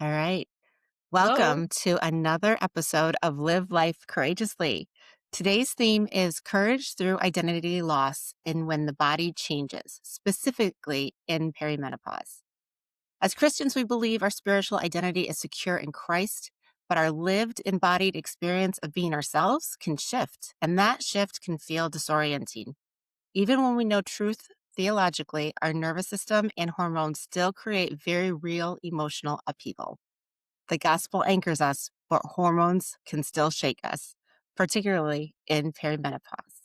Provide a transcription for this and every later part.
All right. Hello. Welcome to another episode of Live Life Courageously. Today's theme is courage through identity loss and when the body changes, specifically in perimenopause. As Christians, we believe our spiritual identity is secure in Christ, but our lived embodied experience of being ourselves can shift, and that shift can feel disorienting. Even when we know truth theologically, our nervous system and hormones still create very real emotional upheaval. The gospel anchors us, but hormones can still shake us, particularly in perimenopause.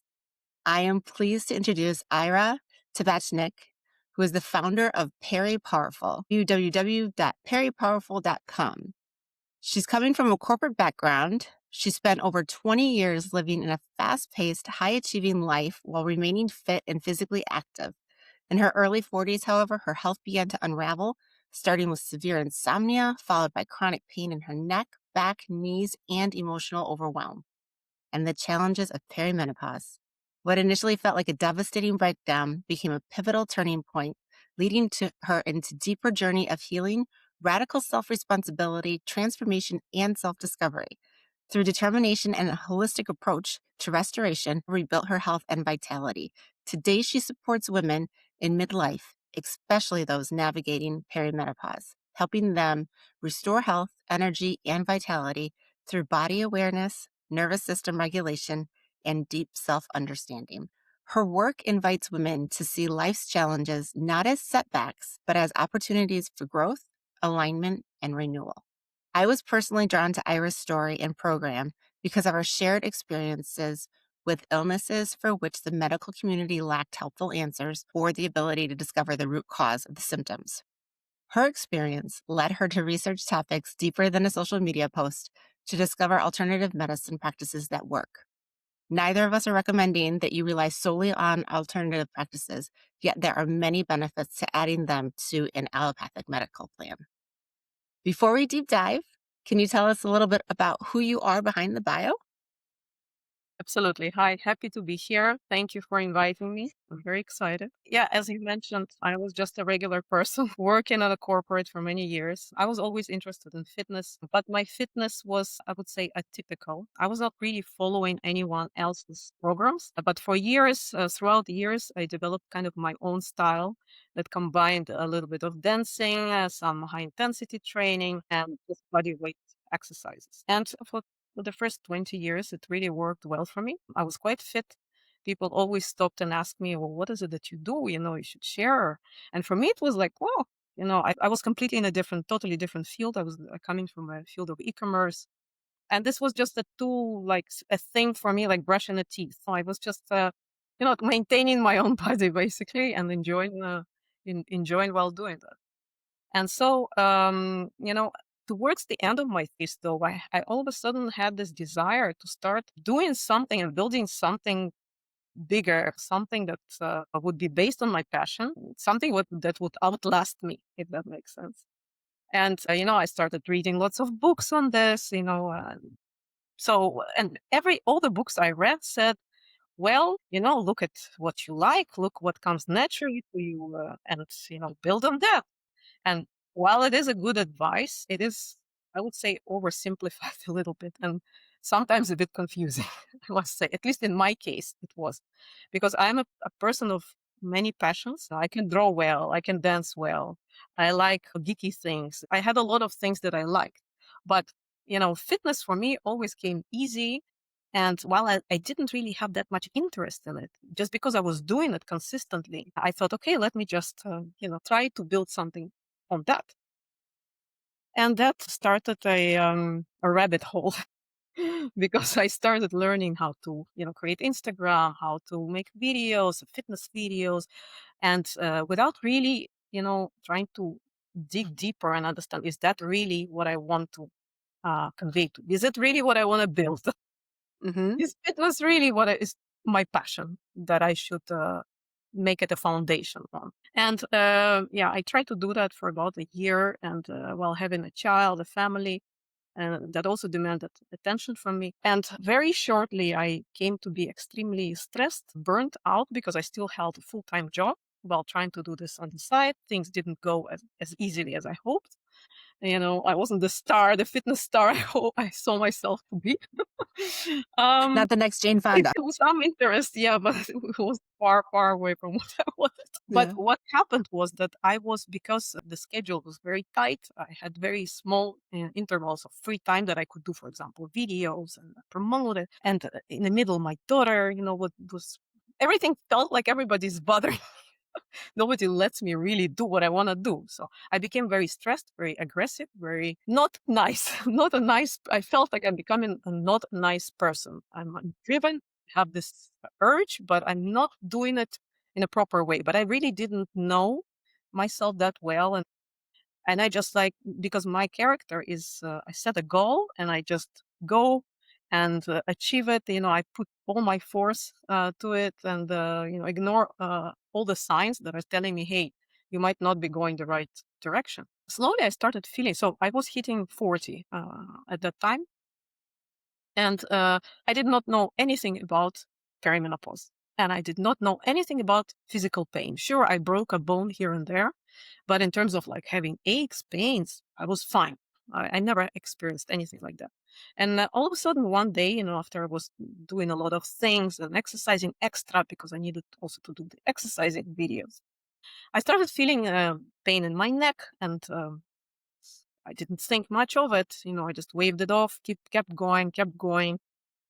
I am pleased to introduce Ira Tabachnik, who is the founder of PeriPowerful, www.peripowerful.com. She's coming from a corporate background. She spent over 20 years living in a fast paced, high achieving life while remaining fit and physically active. In her early 40s, however, her health began to unravel, starting with severe insomnia, followed by chronic pain in her neck, back, knees, and emotional overwhelm, and the challenges of perimenopause. What initially felt like a devastating breakdown became a pivotal turning point, leading to her into deeper journey of healing, radical self-responsibility, transformation, and self-discovery. Through determination and a holistic approach to restoration, rebuilt her health and vitality. Today, she supports women in midlife, especially those navigating perimenopause, helping them restore health, energy, and vitality through body awareness, nervous system regulation, and deep self understanding. Her work invites women to see life's challenges not as setbacks, but as opportunities for growth, alignment, and renewal. I was personally drawn to Ira's story and program because of our shared experiences with illnesses for which the medical community lacked helpful answers or the ability to discover the root cause of the symptoms. Her experience led her to research topics deeper than a social media post to discover alternative medicine practices that work. Neither of us are recommending that you rely solely on alternative practices, yet there are many benefits to adding them to an allopathic medical plan. Before we deep dive, can you tell us a little bit about who you are behind the bio? Absolutely. Hi, happy to be here. Thank you for inviting me. I'm very excited. Yeah, as you mentioned, I was just a regular person working at a corporate for many years. I was always interested in fitness, but my fitness was, I would say, atypical. I was not really following anyone else's programs, but for years, throughout the years, I developed kind of my own style that combined a little bit of dancing, some high intensity training, and just body weight exercises. And for the first 20 years, it really worked well for me. I was quite fit. People always stopped and asked me, well, what is it that you do? You should share. And for me, it was like, oh, I was completely in a totally different field. I was coming from a field of e-commerce. And this was just a tool, like a thing for me, like brushing the teeth. So I was just, maintaining my own body basically and enjoying while doing that. And so, towards the end of my thesis, though, I all of a sudden had this desire to start doing something and building something bigger, something that would be based on my passion, something that would outlast me, if that makes sense. And, I started reading lots of books on this, and all the books I read said, well, look at what you like, look what comes naturally to you, and, build on that. And while it is a good advice, it is, I would say, oversimplified a little bit and sometimes a bit confusing, I must say. At least in my case, it was. Because I'm a person of many passions. I can draw well, I can dance well, I like geeky things. I had a lot of things that I liked. But, fitness for me always came easy. And while I didn't really have that much interest in it, just because I was doing it consistently, I thought, okay, let me just, try to build something on that. And that started a rabbit hole because I started learning how to, create Instagram, how to make videos, fitness videos, and without really, trying to dig deeper and understand, is that really what I want to convey to? Is it really what I want to build? Mm-hmm. Is fitness really what is my passion that I should make it a foundation on? And yeah, I tried to do that for about a year, and while having a child, a family, and that also demanded attention from me. And very shortly, I came to be extremely stressed, burnt out, because I still held a full-time job while trying to do this on the side. Things didn't go as easily as I hoped. I wasn't the star, the fitness star I saw myself to be. um, Not the next Jane it Fonda. was some interest, yeah, but it was far, far away from what I wanted. But Yeah. what happened was that I was, because the schedule was very tight, I had very small intervals of free time that I could do, for example, videos and promote it. And in the middle, my daughter, what was everything felt like everybody's bothering. Nobody lets me really do what I want to do. So I became very stressed, very aggressive, very not nice. Not a nice. I felt like I'm becoming a not nice person. I'm driven, have this urge, but I'm not doing it in a proper way. But I really didn't know myself that well, and I just like, because my character is, I set a goal and I just go and achieve it. I put all my force to it, and ignore all the signs that are telling me, hey, you might not be going the right direction. Slowly I started feeling, so I was hitting 40 at that time, and I did not know anything about perimenopause, and I did not know anything about physical pain. Sure, I broke a bone here and there, but in terms of like having aches, pains, I was fine. I never experienced anything like that. And all of a sudden, one day, after I was doing a lot of things and exercising extra because I needed also to do the exercising videos, I started feeling pain in my neck, and I didn't think much of it. I just waved it off, kept going, kept going.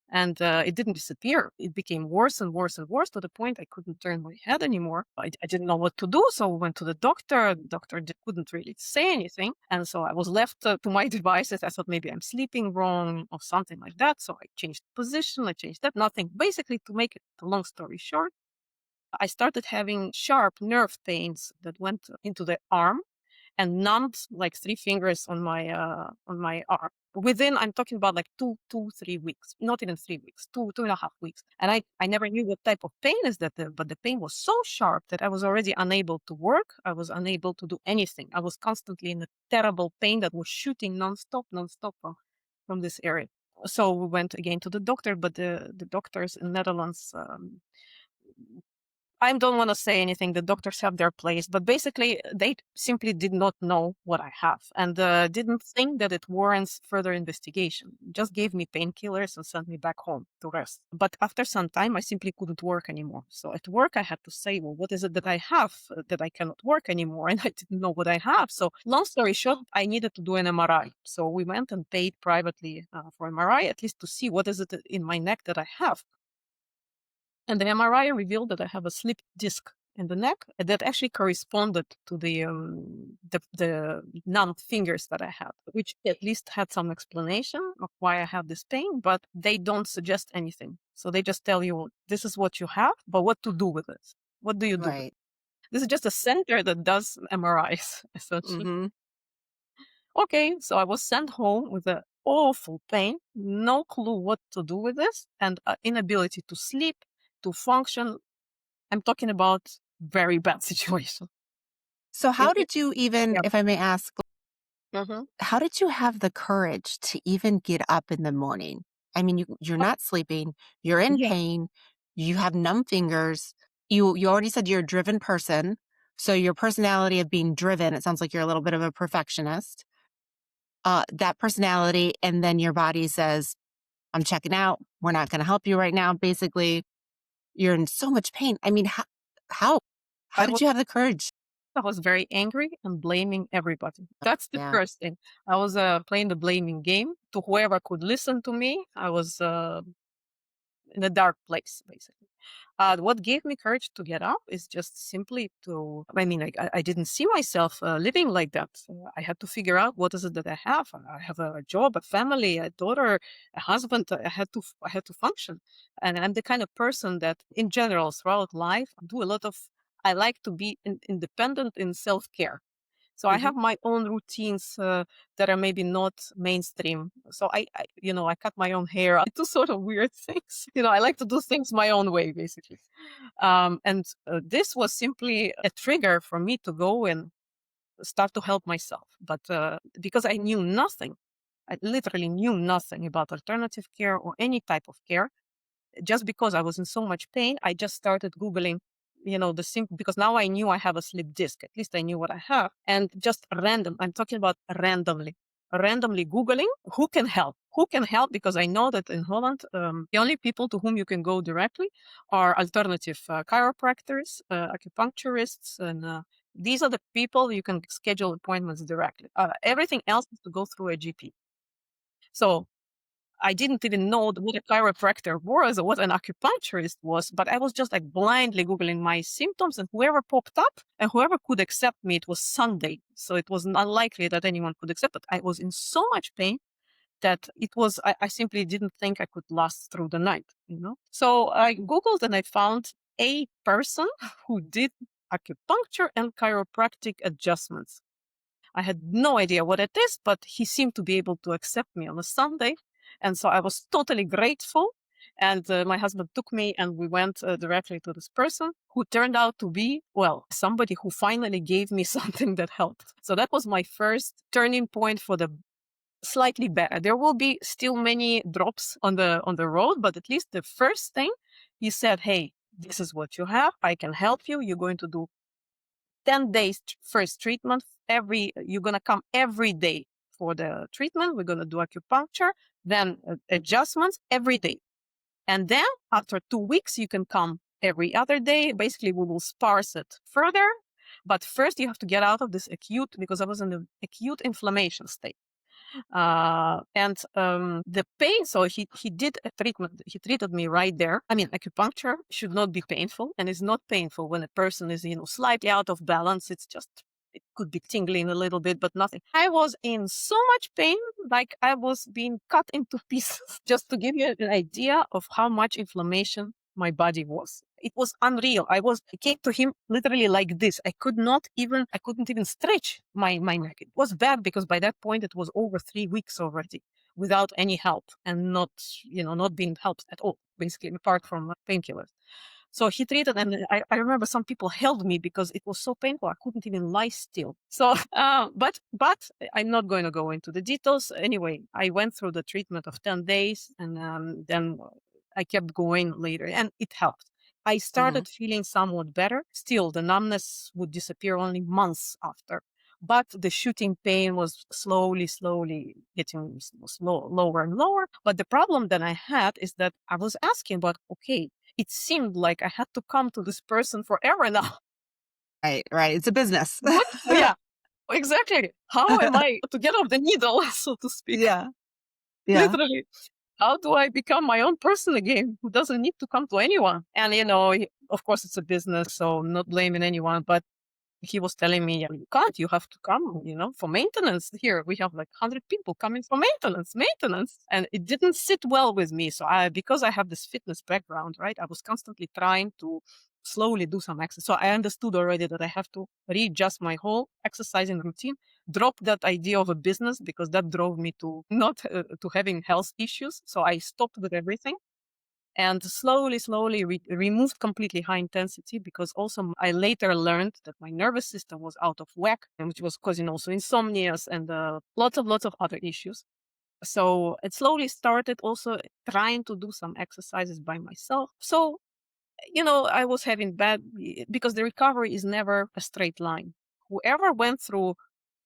And it didn't disappear. It became worse and worse and worse, to the point I couldn't turn my head anymore. I didn't know what to do. So I went to the doctor. The doctor couldn't really say anything. And so I was left to my devices. I thought maybe I'm sleeping wrong or something like that. So I changed position. I changed that. Nothing. Basically, to make it a long story short, I started having sharp nerve pains that went into the arm and numbed like 3 fingers on my arm. Within, I'm talking about like 3 weeks, not even 3 weeks, 2.5 weeks. And I never knew what type of pain is that, but the pain was so sharp that I was already unable to work. I was unable to do anything. I was constantly in a terrible pain that was shooting nonstop from this area. So we went again to the doctor, but the doctors in Netherlands, I don't want to say anything. The doctors have their place, but basically, they simply did not know what I have, and didn't think that it warrants further investigation. Just gave me painkillers and sent me back home to rest. But after some time, I simply couldn't work anymore. So at work, I had to say, well, what is it that I have that I cannot work anymore? And I didn't know what I have. So long story short, I needed to do an MRI. So we went and paid privately for MRI, at least to see what is it in my neck that I have. And the MRI revealed that I have a slip disc in the neck that actually corresponded to the numbed fingers that I had, which at least had some explanation of why I have this pain, but they don't suggest anything. So they just tell you, this is what you have, but what to do with it? What do you do with it? Right. This is just a center that does MRIs, essentially. Mm-hmm. Okay, so I was sent home with an awful pain, no clue what to do with this, and inability to sleep, to function. I'm talking about very bad situation. So In how did you even, Yeah. if I may ask, Mhm. how did you have the courage to even get up in the morning? I mean, you're not sleeping, you're in Yeah, pain, you have numb fingers. You already said you're a driven person. So your personality of being driven, it sounds like you're a little bit of a perfectionist. That personality, and then your body says, I'm checking out. We're not going to help you right now. Basically, you're in so much pain. I mean, how, how I did was you have the courage? I was very angry and blaming everybody. That's the Yeah. first thing. I was playing the blaming game to whoever could listen to me. I was in a dark place, basically. What gave me courage to get up is just simply to, I mean, I didn't see myself living like that. I had to figure out what is it that I have. I have a job, a family, a daughter, a husband. I had to function. And I'm the kind of person that in general, throughout life, I like to be independent in self-care. So I Hmm. have my own routines that are maybe not mainstream. So I cut my own hair. I do sort of weird things. I like to do things my own way, basically. And this was simply a trigger for me to go and start to help myself. But because I knew nothing, I literally knew nothing about alternative care or any type of care. Just because I was in so much pain, I just started Googling because now I knew I have a slip disc. At least I knew what I have. And just I'm talking about randomly Googling who can help, because I know that in Holland, the only people to whom you can go directly are alternative chiropractors, acupuncturists, and these are the people you can schedule appointments directly. Everything else is to go through a GP. So I didn't even know what a chiropractor was or what an acupuncturist was, but I was just like blindly Googling my symptoms, and whoever popped up and whoever could accept me, it was Sunday. So it was unlikely that anyone could accept it. I was in so much pain that I simply didn't think I could last through the night. So I Googled and I found a person who did acupuncture and chiropractic adjustments. I had no idea what it is, but he seemed to be able to accept me on a Sunday. And so I was totally grateful. And my husband took me and we went directly to this person, who turned out to be, well, somebody who finally gave me something that helped. So that was my first turning point for the slightly better. There will be still many drops on the road, but at least the first thing, he said, hey, this is what you have. I can help you. You're going to do 10 days first treatment. You're going to come every day for the treatment. We're going to do acupuncture, then adjustments every day. And then after 2 weeks, you can come every other day. Basically, we will sparse it further. But first, you have to get out of this acute, because I was in an acute inflammation state. And the pain, so he did a treatment. He treated me right there. I mean, acupuncture should not be painful, and it's not painful when a person is, slightly out of balance. It could be tingling a little bit, but nothing. I was in so much pain, like I was being cut into pieces. Just to give you an idea of how much inflammation my body was. It was unreal. I came to him literally like this. I couldn't even stretch my neck. It was bad because by that point it was over 3 weeks already without any help, and not being helped at all, basically, apart from painkillers. So he treated, and I remember some people held me because it was so painful. I couldn't even lie still. So, but I'm not going to go into the details. Anyway, I went through the treatment of 10 days, and then I kept going later, and it helped. I Mhm. started feeling somewhat better. Still, the numbness would disappear only months after. But the shooting pain was slowly getting lower and lower. But the problem that I had is that I was asking, but okay, it seemed like I had to come to this person forever now. Right, right. It's a business. What? Yeah, exactly. How am I to get off the needle, so to speak? Yeah, yeah. Literally. How do I become my own person again, who doesn't need to come to anyone? And, of course, it's a business, so I'm not blaming anyone, but he was telling me, "Yeah, you can't, you have to come, for maintenance. Here we have like 100 people coming for maintenance. And it didn't sit well with me. So because I have this fitness background, right, I was constantly trying to slowly do some exercise. So I understood already that I have to readjust my whole exercising routine, drop that idea of a business, because that drove me to not to having health issues. So I stopped with everything and slowly removed completely high intensity, because also I later learned that my nervous system was out of whack, and which was causing also insomnias and lots of other issues. So it slowly started also trying to do some exercises by myself. So, I was having because the recovery is never a straight line. Whoever went through,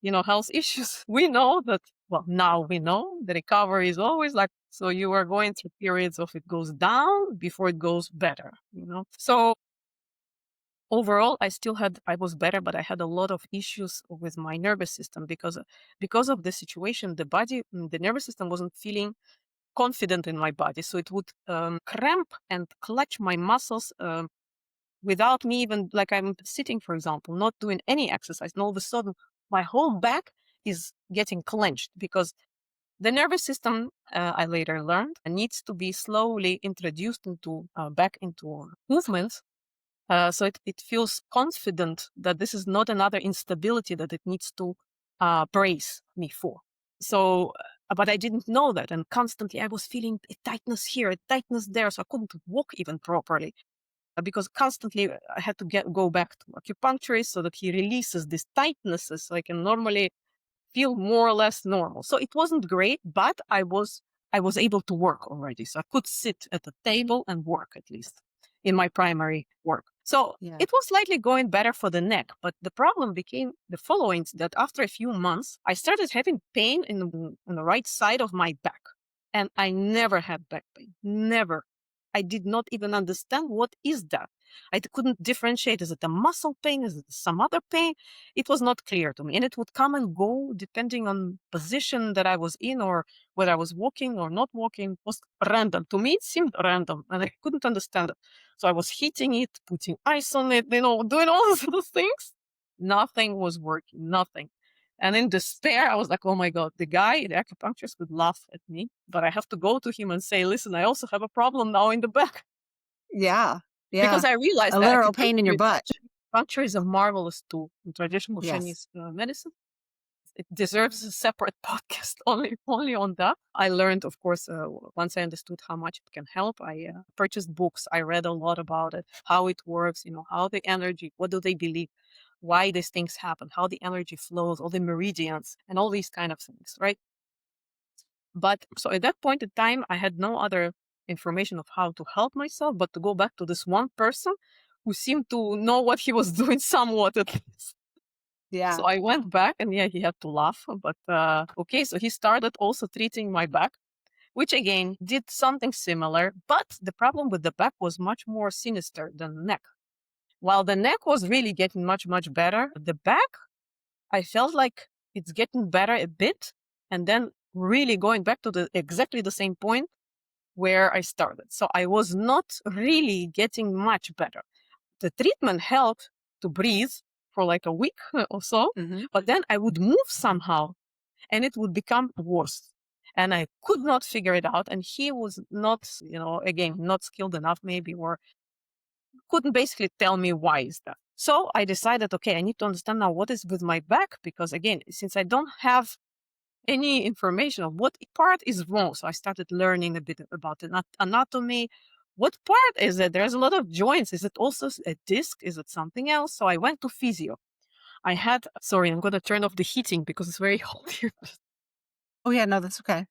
health issues, we know that, well, now we know the recovery is always like, so you are going through periods of it goes down before it goes better. So overall, I was better, but I had a lot of issues with my nervous system because of the situation. The nervous system wasn't feeling confident in my body. So it would cramp and clutch my muscles without me even, like I'm sitting, for example, not doing any exercise. And all of a sudden, my whole back is getting clenched because the nervous system, I later learned, needs to be slowly introduced back into movements. So it feels confident that this is not another instability that it needs to brace me for. So, but I didn't know that. And constantly I was feeling a tightness here, a tightness there. So I couldn't walk even properly because constantly I had to go back to acupuncturist so that he releases these tightnesses so I can normally feel more or less normal. So it wasn't great, but I was able to work already. So I could sit at the table and work, at least in my primary work. So Yeah. it was slightly going better for the neck, but the problem became the following, that after a few months, I started having pain on the right side of my back. And I never had back pain, never. I did not even understand what is that. I couldn't differentiate. Is it a muscle pain? Is it some other pain? It was not clear to me. And it would come and go depending on position that I was in or whether I was walking or not walking. It was random. To me, it seemed random and I couldn't understand it. So I was heating it, putting ice on it, doing all those things. Nothing was working, nothing. And in despair, I was like, oh my God, the guy, the acupuncturist could laugh at me, but I have to go to him and say, listen, I also have a problem now in the back. Yeah. Because Yeah. I realized A that literal pain in your butt. acupuncture is a marvelous tool in traditional Yes. Chinese medicine. It deserves a separate podcast only on that. I learned, of course, once I understood how much it can help, I purchased books. I read a lot about it, how it works, how the energy, what do they believe, why these things happen, how the energy flows, all the meridians, and all these kind of things, right? But so at that point in time, I had no other information of how to help myself, but to go back to this one person who seemed to know what he was doing somewhat at least. Yeah. So I went back and yeah, he had to laugh. But okay, so he started also treating my back, which again did something similar. But the problem with the back was much more sinister than the neck. While the neck was really getting much, much better, the back, I felt like it's getting better a bit and then really going back to exactly the same point where I started. So I was not really getting much better. The treatment helped to breathe for like a week or so, Mm-hmm. but then I would move somehow and it would become worse. And I could not figure it out. And he was not, again, not skilled enough maybe, or couldn't basically tell me why is that. So I decided, okay, I need to understand now what is with my back, because again, since I don't have any information of what part is wrong. So I started learning a bit about anatomy. What part is it? There's a lot of joints. Is it also a disc? Is it something else? So I went to physio. Sorry, I'm going to turn off the heating because it's very hot here. Oh yeah, no, that's okay.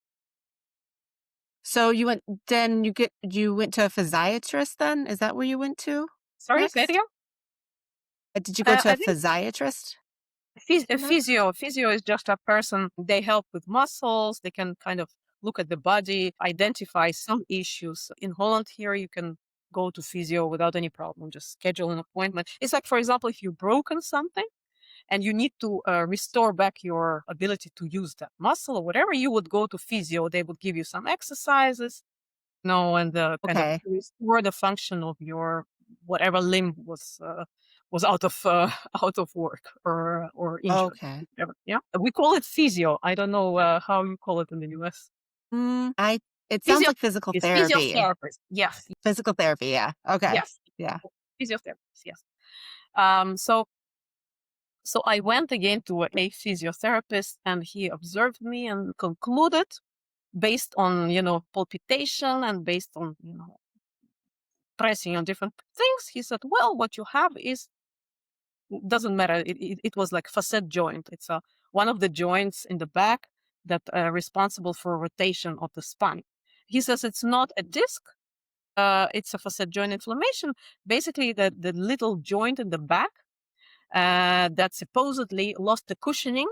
So you went to a physiatrist then? Is that where you went to Sorry, say it next? again? Did you go to a I think physiatrist next? physio is just a person. They help with muscles. They can kind of look at the body, identify some issues. In Holland here, you can go to physio without any problem. Just schedule an appointment. It's like, for example, if you've broken something and you need to restore back your ability to use that muscle or whatever, you would go to physio. They would give you some exercises, and kind of Okay. restore the function of your whatever limb was out of out of work or injured. Okay. Whatever. Yeah, we call it physio. I don't know how you call it in the US. It sounds Physio like physical is therapy. physiotherapist. Yes, Physical therapy, yeah. Okay. yes, Yeah. physiotherapist. Yes. So I went again to a physiotherapist, and he observed me and concluded, based on palpitation and based on pressing on different things, he said, well, what you have is, doesn't matter. It was like facet joint. It's one of the joints in the back that are responsible for rotation of the spine. He says it's not a disc. It's a facet joint inflammation. Basically, the little joint in the back that supposedly lost the cushioning.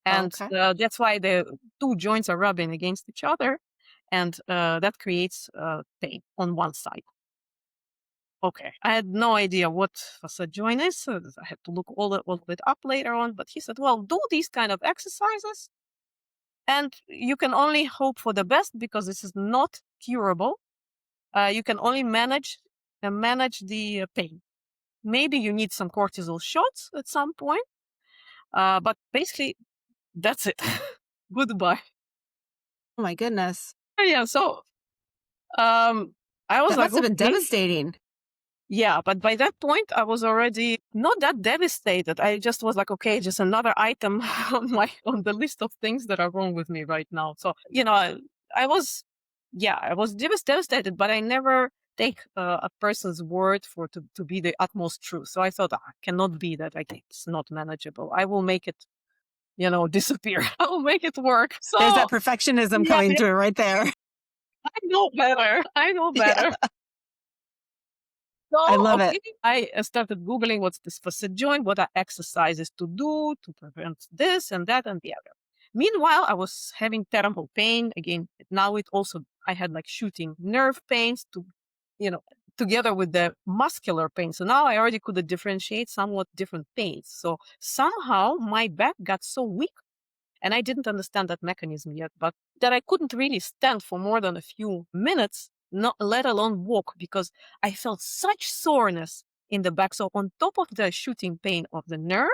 And Okay. that's why the two joints are rubbing against each other. And that creates pain on one side. Okay. I had no idea what facet joint is. So I had to look all of it up later on. But he said, well, do these kind of exercises. And you can only hope for the best because this is not curable. You can only manage the pain. Maybe you need some cortisol shots at some point. But basically, that's it. Goodbye. Oh my goodness. Yeah. So I was That like, must have been okay. devastating. Yeah, but by that point, I was already not that devastated. I just was like, okay, just another item on the list of things that are wrong with me right now. So I was, yeah, I was devastated, but I never take a person's word to be the utmost truth. So I thought, cannot be that. It's not manageable. I will make it, disappear. I will make it work. There's So that perfectionism yeah, coming through right there. I know better. I know Yeah. better. I So, love it. okay, I started Googling what's this facet joint, what are exercises to do to prevent this and that and the other. Meanwhile, I was having terrible pain. Again, now it also, I had like shooting nerve pains to, you know, together with the muscular pain. So now I already could differentiate somewhat different pains. So somehow my back got so weak and I didn't understand that mechanism yet, but that I couldn't really stand for more than a few minutes, not let alone walk, because I felt such soreness in the back. So on top of the shooting pain of the nerve,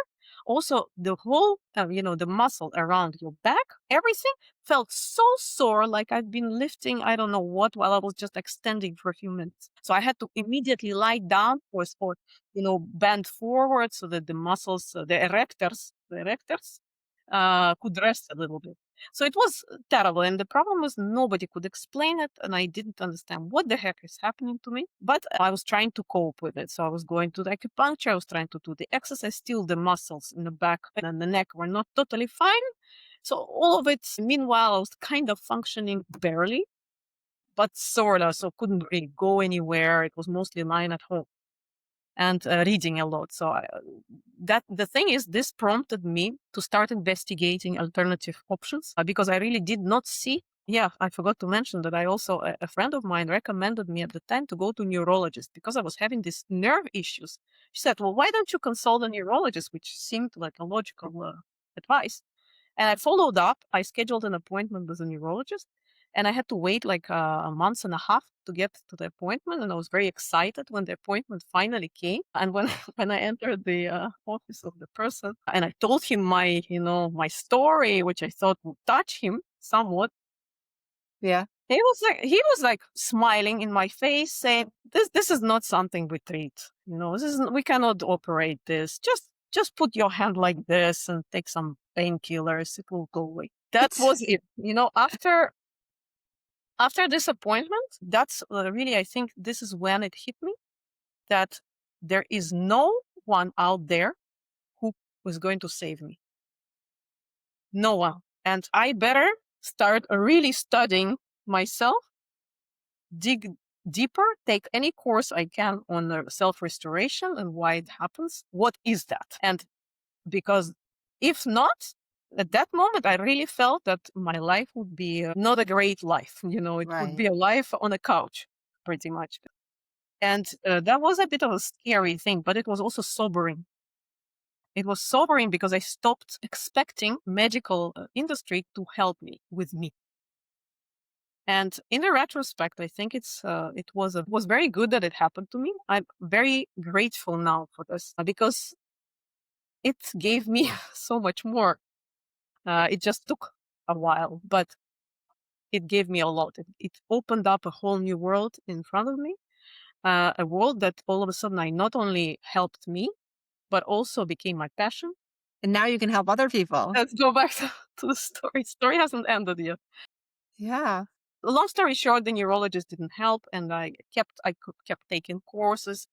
also the whole, the muscle around your back, everything felt so sore, like I'd been lifting, I don't know what, while I was just extending for a few minutes. So I had to immediately lie down or bend forward so that the muscles, the erectors could rest a little bit. So it was terrible. And the problem was nobody could explain it. And I didn't understand what the heck is happening to me. But I was trying to cope with it. So I was going to the acupuncture. I was trying to do the exercise. Still, the muscles in the back and the neck were not totally fine. So all of it, meanwhile, I was kind of functioning barely, but sort of. So couldn't really go anywhere. It was mostly lying at home and reading a lot. So that the thing is, this prompted me to start investigating alternative options because I really did not see. Yeah, I forgot to mention that I also a friend of mine recommended me at the time to go to neurologist because I was having these nerve issues. She said, "Well, why don't you consult a neurologist?" Which seemed like a logical advice. And I followed up. I scheduled an appointment with a neurologist, and I had to wait like a month and a half to get to the appointment. And I was very excited when the appointment finally came. And when when I entered the office of the person, and I told him my story, which I thought would touch him somewhat, Yeah. he was like smiling in my face, saying, "This is not something we treat. We cannot operate this. Just put your hand like this and take some painkillers. It will go away." That It's was it. After this appointment, that's really, I think this is when it hit me that there is no one out there who was going to save me. No one. And I better start really studying myself, dig deeper, take any course I can on self restoration and why it happens. What is that? And because if not, at that moment, I really felt that my life would be not a great life. It would right. be a life on a couch, pretty much. And that was a bit of a scary thing, but it was also sobering. It was sobering because I stopped expecting medical industry to help me with me. And in the retrospect, I think it was very good that it happened to me. I'm very grateful now for this because it gave me so much more. It just took a while, but it gave me a lot. It opened up a whole new world in front of me, a world that all of a sudden I not only helped me, but also became my passion. And now you can help other people. Let's go back to the story. Story hasn't ended yet. Yeah. Long story short, the neurologist didn't help, and I kept taking courses,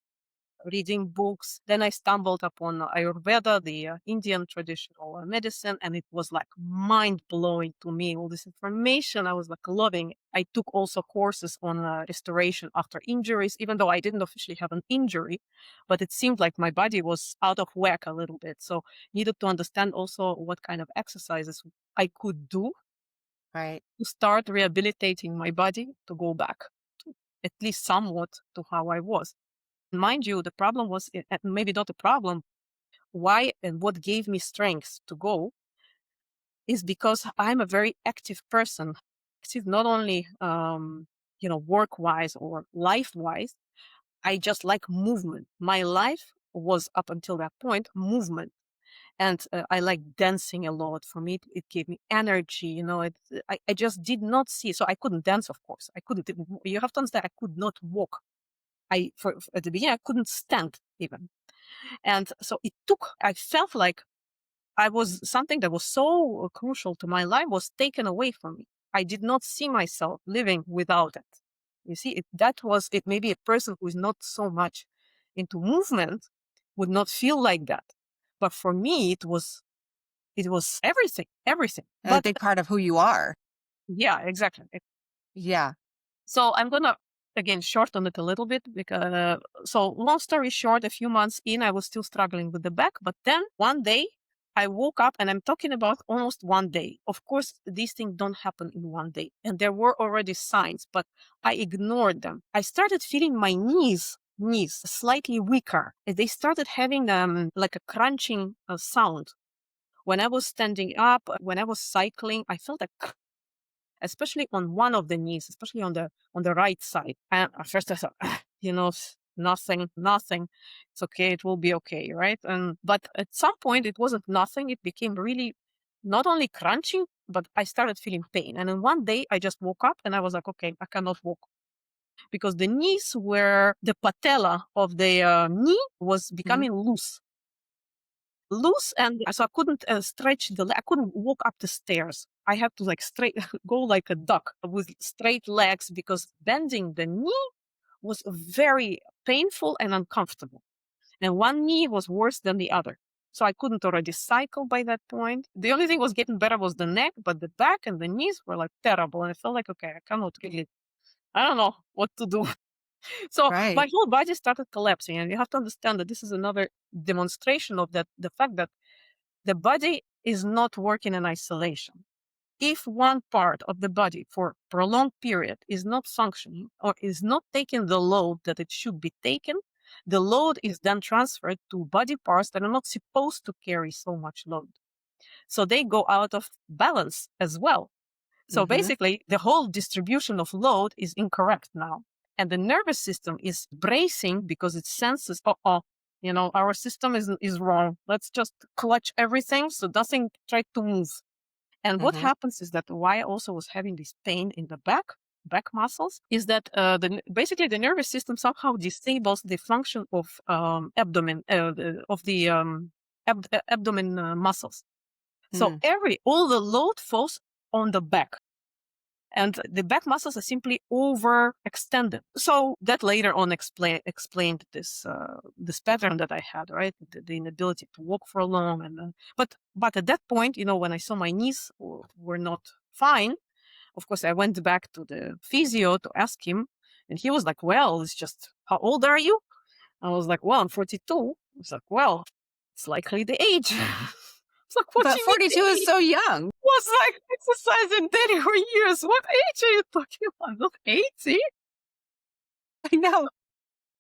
reading books. Then I stumbled upon Ayurveda, the Indian traditional medicine, and it was like mind blowing to me. All this information I was like loving. I took also courses on restoration after injuries, even though I didn't officially have an injury, but it seemed like my body was out of whack a little bit. So needed to understand also what kind of exercises I could do Right. to start rehabilitating my body to go back to at least somewhat to how I was. Mind you, the problem was maybe not a problem. Why and what gave me strength to go is because I'm a very active person. Active not only work wise or life wise. I just like movement. My life was up until that point movement. And I like dancing a lot. For me, it gave me energy. I just did not see. So I couldn't dance, of course. I couldn't. You have to understand, I could not walk. At the beginning, I couldn't stand even. And so I felt like I was something that was so crucial to my life was taken away from me. I did not see myself living without it. You see, it maybe a person who is not so much into movement would not feel like that. But for me, it was everything, everything. A But big part of who you are. yeah, exactly. Yeah. So I'm gonna again, shorten it a little bit because, so long story short, a few months in, I was still struggling with the back. But then one day I woke up, and I'm talking about almost one day. Of course, these things don't happen in one day. And there were already signs, but I ignored them. I started feeling my knees slightly weaker. They started having like a crunching sound. When I was standing up, when I was cycling, I felt like, especially on one of the knees, especially on the right side. And at first I thought, nothing. It's okay. It will be okay, right? And but at some point it wasn't nothing. It became really not only crunching, but I started feeling pain. And then one day I just woke up and I was like, okay, I cannot walk because the knees were the patella of the knee was Mhm. becoming loose, and so I couldn't stretch I couldn't walk up the stairs. I had to like straight go like a duck with straight legs because bending the knee was very painful and uncomfortable. And one knee was worse than the other. So I couldn't already cycle by that point. The only thing was getting better was the neck, but the back and the knees were like terrible. And I felt like, okay, I cannot really, I don't know what to do. So my Right. whole body started collapsing. And you have to understand that this is another demonstration of that, the fact that the body is not working in isolation. If one part of the body for prolonged period is not functioning or is not taking the load that it should be taken, the load is then transferred to body parts that are not supposed to carry so much load. So they go out of balance as well. So Mhm. basically, the whole distribution of load is incorrect now. And the nervous system is bracing because it senses, our system is wrong. Let's just clutch everything so nothing try to move. And what Mhm. happens is that why I also was having this pain in the back muscles, is that basically the nervous system somehow disables the function of abdomen, abdomen muscles. So Mm. all the load falls on the back. And the back muscles are simply overextended. So that later on explained this pattern that I had, right? The inability to walk for long, and but at that point, when I saw my knees were not fine, of course I went back to the physio to ask him, and he was like, "Well, it's just how old are you?" I was like, "Well, I'm 42." He's like, "Well, it's likely the age." It's like, "What do But you mean 42 the is age?" so young. Was like exercising daily for years. What age are you talking about? Not 80? I know.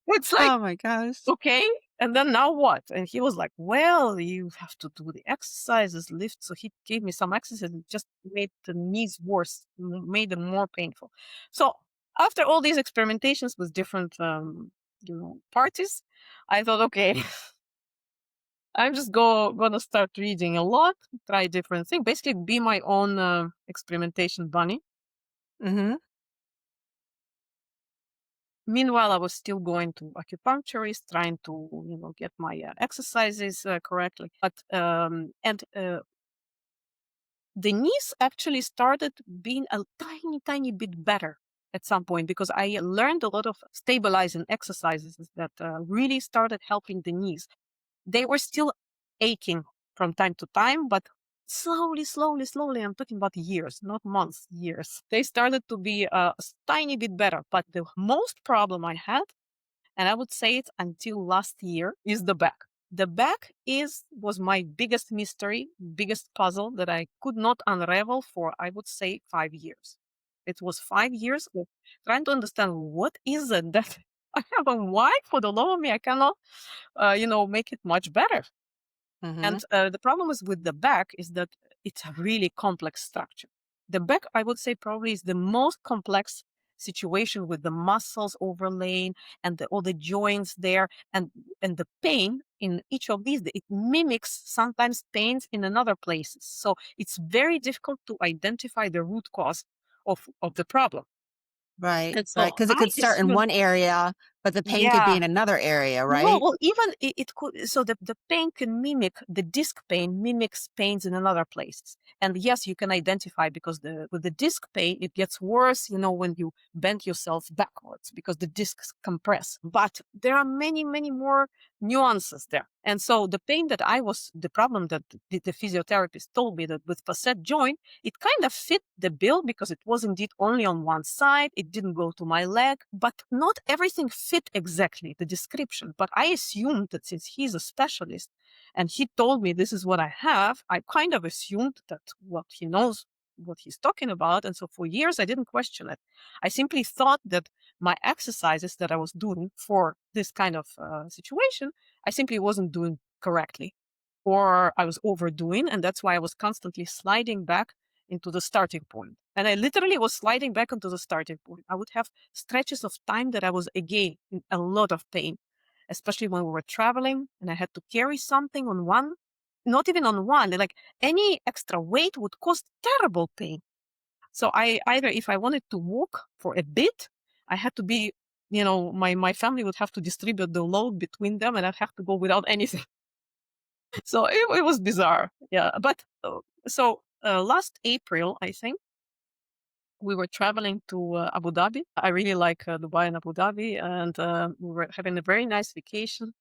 It's like, Oh my gosh. okay. And then now what? And he was like, well, you have to do the exercises, lift. So he gave me some exercises and just made the knees worse, made them more painful. So after all these experimentations with different, parties, I thought, okay, I'm just gonna start reading a lot, try different things, basically be my own experimentation bunny. Mhm. Meanwhile, I was still going to acupuncturist, trying to, get my exercises correctly. But the knees actually started being a tiny, tiny bit better at some point because I learned a lot of stabilizing exercises that really started helping the knees. They were still aching from time to time, but slowly, slowly, slowly, I'm talking about years, not months, years. They started to be a tiny bit better. But the most problem I had, and I would say it until last year, is the back. The back was my biggest mystery, biggest puzzle that I could not unravel for, I would say, 5 years. It was 5 years of trying to understand what is it that I have, and why, for the love of me, I cannot, make it much better. And Mhm. the problem is with the back is that it's a really complex structure. The back, I would say, probably is the most complex situation with the muscles overlaying and all the joints there, and the pain in each of these. It mimics sometimes pains in another places. So it's very difficult to identify the root cause of the problem. Right. And Right. so Because it I could start in assume one area, But the pain could be Yeah. in another area, No, right? well, even it could, so the pain can mimic, the disc pain mimics pains in another places. And yes, you can identify, because with the disc pain, it gets worse, when you bend yourself backwards because the discs compress. But there are many, many more nuances there. And so the problem that the physiotherapist told me, that with facet joint, it kind of fit the bill because it was indeed only on one side. It didn't go to my leg, but not everything fit exactly the description. But I assumed that since he's a specialist and he told me this is what I have, I kind of assumed that what he knows what he's talking about. And so for years, I didn't question it. I simply thought that my exercises that I was doing for this kind of situation, I simply wasn't doing correctly, or I was overdoing. And that's why I was constantly sliding back into the starting point. And I literally was sliding back into the starting point. I would have stretches of time that I was, again, in a lot of pain, especially when we were traveling and I had to carry something on one, not even on one, like any extra weight would cause terrible pain. So I either, if I wanted to walk for a bit, I had to be, my family would have to distribute the load between them and I'd have to go without anything. So it was bizarre. Yeah. But last April, I think, we were traveling to Abu Dhabi. I really like Dubai and Abu Dhabi, and we were having a very nice vacation.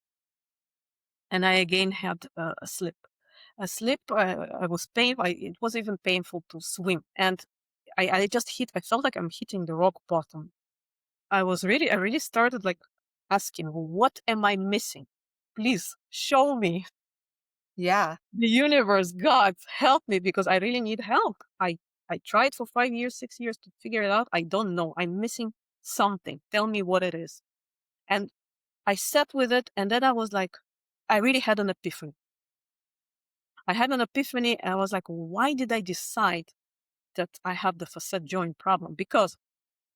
And I again had a slip. A slip. I was painful. It was even painful to swim, and I just hit. I felt like I'm hitting the rock bottom. I really started like asking, what am I missing? Please show me. Yeah. The universe, God, help me, because I really need help. I tried for 5 years, 6 years to figure it out. I don't know. I'm missing something. Tell me what it is. And I sat with it, and then I was like, I really had an epiphany. I had an epiphany, and I was like, why did I decide that I have the facet joint problem? Because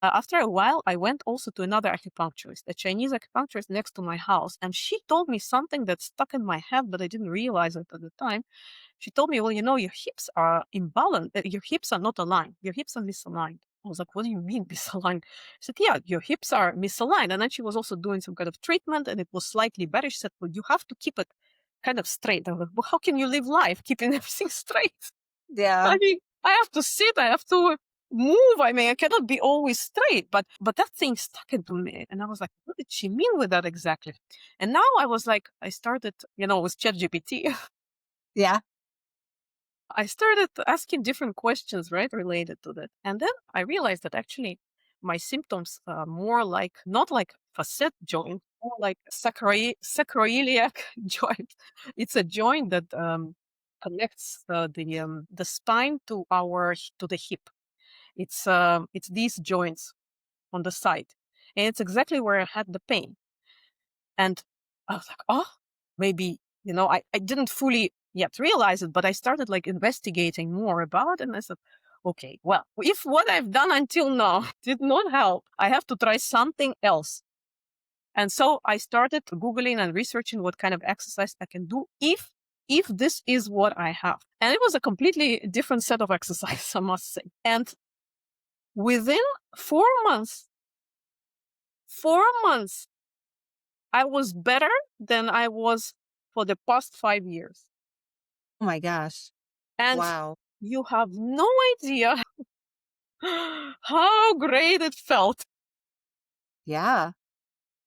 after a while, I went also to another acupuncturist, a Chinese acupuncturist next to my house, and she told me something that stuck in my head, but I didn't realize it at the time. She told me, well, your hips are imbalanced. Your hips are not aligned. Your hips are misaligned. I was like, what do you mean misaligned? She said, yeah, your hips are misaligned. And then she was also doing some kind of treatment and it was slightly better. She said, well, you have to keep it kind of straight. I was like, well, how can you live life keeping everything straight? I Yeah. mean, I have to sit, I have to move. I mean, I cannot be always straight, but that thing stuck into me. And I was like, what did she mean with that exactly? And now I was like, I started, with ChatGPT. Yeah. I started asking different questions, right, related to that. And then I realized that actually my symptoms are more like, not like facet joint, more like sacroiliac joint. It's a joint that connects the spine to the hip. It's these joints on the side, and it's exactly where I had the pain. And I was like, oh, maybe, I didn't fully yet realize it, but I started like investigating more about it. And I said, okay, well, if what I've done until now did not help, I have to try something else. And so I started Googling and researching what kind of exercise I can do if this is what I have. And it was a completely different set of exercise, I must say. And within 4 months, 4 months, I was better than I was for the past 5 years. Oh my gosh. And Wow. you have no idea how great it felt. Yeah.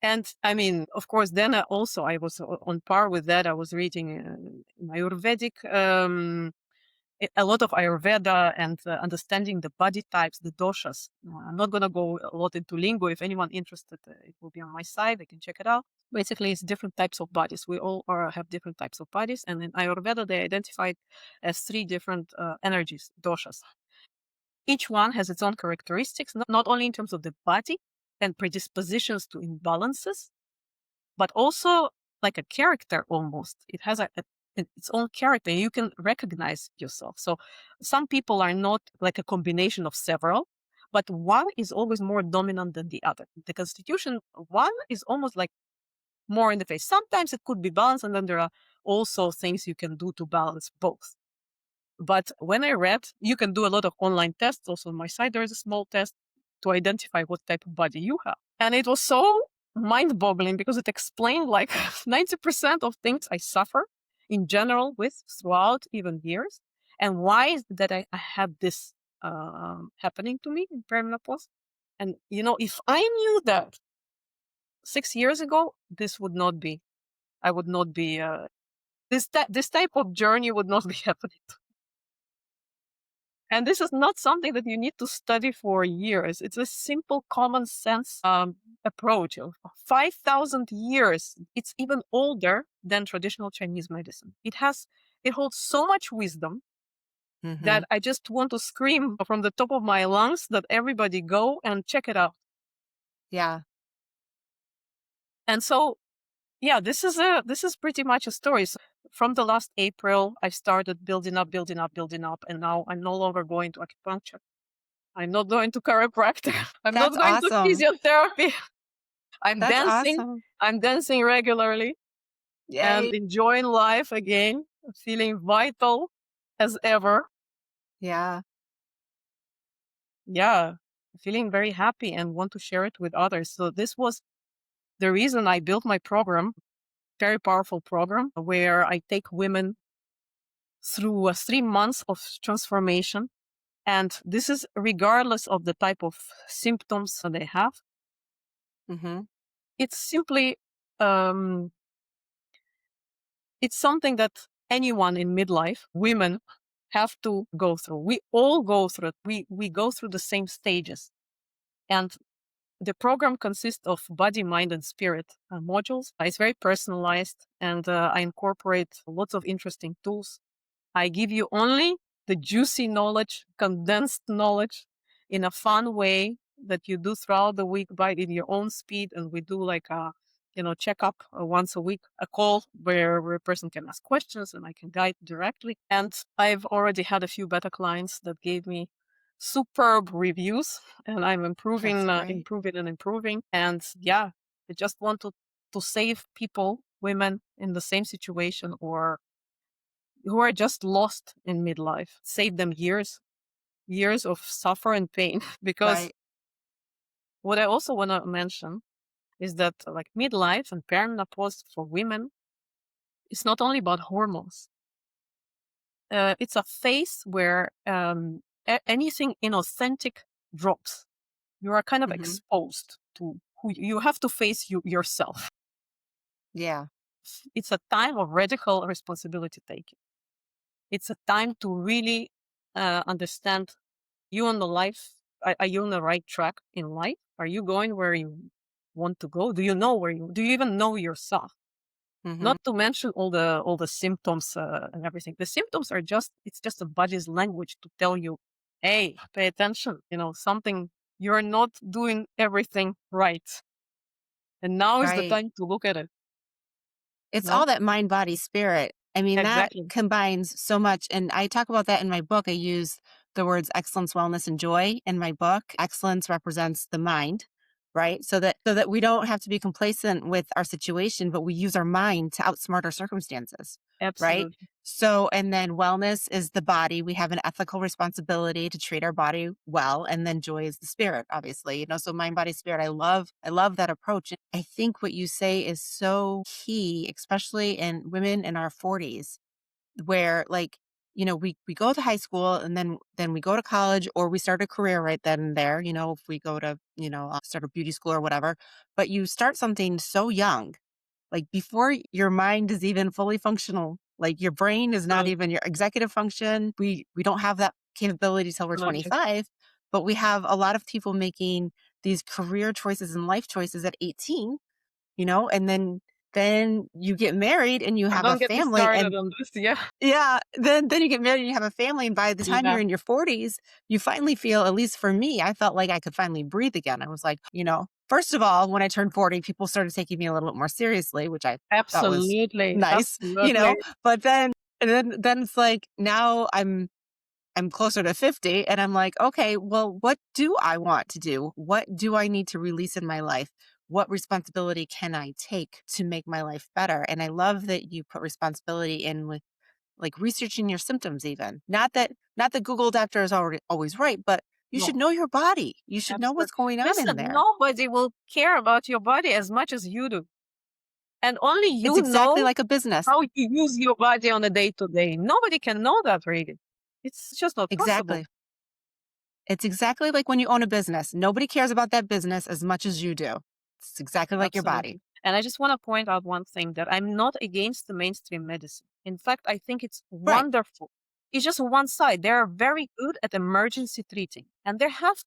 And I mean, of course, then I was on par with that. I was reading Ayurvedic, a lot of Ayurveda, and understanding the body types, the doshas. I'm not going to go a lot into lingo. If anyone interested, it will be on my site. They can check it out. Basically, it's different types of bodies. We all have different types of bodies. And in Ayurveda, they identified as three different energies, doshas. Each one has its own characteristics, not only in terms of the body and predispositions to imbalances, but also like a character almost. It has its own character. You can recognize yourself. So some people are not like a combination of several, but one is always more dominant than the other. The constitution, one is almost like more in the face. Sometimes it could be balanced, and then there are also things you can do to balance both. But when I read, you can do a lot of online tests. Also on my site, there is a small test to identify what type of body you have. And it was so mind-boggling because it explained like 90% of things I suffer in general with throughout even years. And why is that I had this happening to me in perimenopause? And if I knew that 6 years ago, this would not be. I would not be. This type of journey would not be happening. And this is not something that you need to study for years. It's a simple common sense approach of 5,000 years. It's even older than traditional Chinese medicine. It holds so much wisdom Hmm. that I just want to scream from the top of my lungs that everybody go and check it out. Yeah. And so, yeah, this is pretty much a story. So from the last April, I started building up, building up, building up, and now I'm no longer going to acupuncture. I'm not going to chiropractor. I'm not That's going to awesome. physiotherapy. I'm That's dancing. awesome. I'm dancing regularly and Yay. enjoying life again, feeling vital as ever. Yeah. Yeah, feeling very happy and want to share it with others. So this was the reason I built my program, very powerful program, where I take women through 3 months of transformation. And this is regardless of the type of symptoms that they have. Hmm. It's simply um, it's something that anyone in midlife, women, have to go through. We all go through it. We go through the same stages. And the program consists of body, mind, and spirit modules. It's very personalized, and I incorporate lots of interesting tools. I give you only the juicy knowledge, condensed knowledge in a fun way that you do throughout the week by in your own speed. And we do like a, checkup once a week, a call where a person can ask questions and I can guide directly. And I've already had a few beta clients that gave me superb reviews, and I'm That's improving, great. improving and improving. And yeah, I just want to save people, women in the same situation or who are just lost in midlife, save them years of suffer and pain. Because Right. what I also want to mention is that like midlife and perimenopause for women is not only about hormones. It's a phase where anything inauthentic drops. You are kind of Hmm. exposed to who you have to face yourself. Yeah. It's a time of radical responsibility taking. It's a time to really understand you on the life. Are you on the right track in life? Are you going where you want to go? Do you know do you even know yourself? Hmm. Not to mention all the symptoms and everything. The symptoms are it's just the body's language to tell you, hey, pay attention. Something you're not doing everything right, and now is the Right. time to look at it. It's all No, that mind, body, spirit. I mean, that exactly, combines so much. And I talk about that in my book. I use the words excellence, wellness, and joy in my book. Excellence represents the mind, right? So that we don't have to be complacent with our situation, but we use our mind to outsmart our circumstances, right? absolutely, So, and then wellness is the body. We have an ethical responsibility to treat our body well. And then joy is the spirit, obviously, so mind, body, spirit. I love that approach. I think what you say is so key, especially in women in our 40s, where like, we go to high school and then we go to college or we start a career right then and there, if we go to, start a beauty school or whatever, but you start something so young, like before your mind is even fully functional, like your brain is not absolutely, even your executive function. We don't have that capability till we're 25, but we have a lot of people making these career choices and life choices at 18, and then you get married and you have a Don't get me family, started and on this. Yeah, yeah, then you get married and you have a family, and by the time yeah, you're in your 40s, you finally feel, at least for me, I felt like I could finally breathe again. I was like, first of all, when I turned 40, people started taking me a little bit more seriously, which I thought was absolutely, nice, absolutely. but then it's like now I'm closer to 50 and I'm like, okay, well, what do I want to do? What do I need to release in my life? What responsibility can I take to make my life better? And I love that you put responsibility in with like researching your symptoms even. Not that Google doctor is already always right, but You should No, know your body. You should know absolutely. what's going on in Listen, there. nobody will care about your body as much as you do. And only It's you exactly know like a business. how you use your body on a day to day. Nobody can know that really. It's just not possible. Exactly. It's exactly like when you own a business. Nobody cares about that business as much as you do. It's exactly like your body. Absolutely. And I just want to point out one thing that I'm not against the mainstream medicine. In fact, I think it's Right. wonderful. It's just one side. They are very good at emergency treating. And there has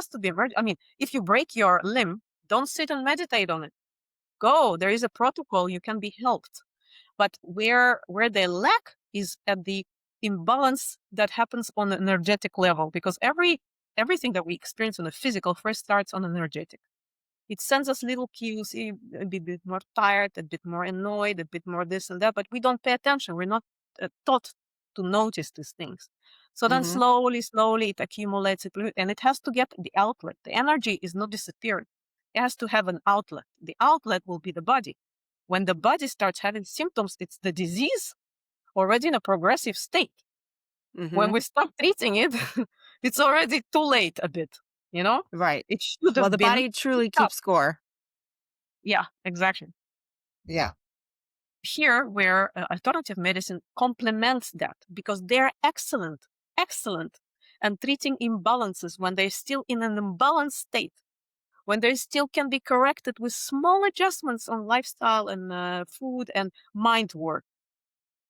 to be I mean, if you break your limb, don't sit and meditate on it. Go. There is a protocol. You can be helped. But where they lack is at the imbalance that happens on an energetic level, because everything that we experience on the physical first starts on energetic. It sends us little cues, a bit more tired, a bit more annoyed, a bit more this and that, but we don't pay attention. We're not taught to notice these things. So then Hmm. slowly it accumulates, and it has to get the outlet. The energy is not disappearing. It has to have an outlet. The outlet will be the body. When the body starts having symptoms, it's the disease already in a progressive state. When Hmm. we stop treating it, it's already too late a bit, you know? Right. It should Well, have the been body truly picked up. keeps score. Yeah, exactly. Yeah. Here, where alternative medicine complements that because they're excellent, and treating imbalances when they're still in an imbalanced state, when they still can be corrected with small adjustments on lifestyle and food and mind work.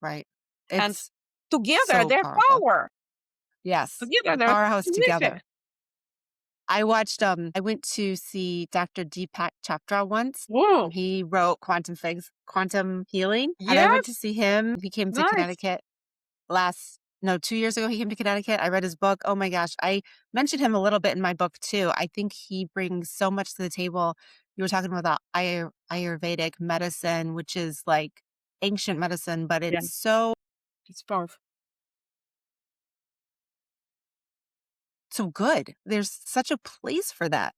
Right. And It's together, so they're powerful. power. Yes. Together, A they're powerhouse terrific. together. I went to see Dr. Deepak Chopra once. Whoa. He wrote Quantum Healing, and I went to Yes. see him. He came to Nice. Connecticut last no, 2 years ago he came to Connecticut. I read his book. Oh my gosh. I mentioned him a little bit in my book too. I think he brings so much to the table. You were talking about the Ayurvedic medicine, which is like ancient medicine, but Yeah, it's it's powerful. so good. There's such a place for that.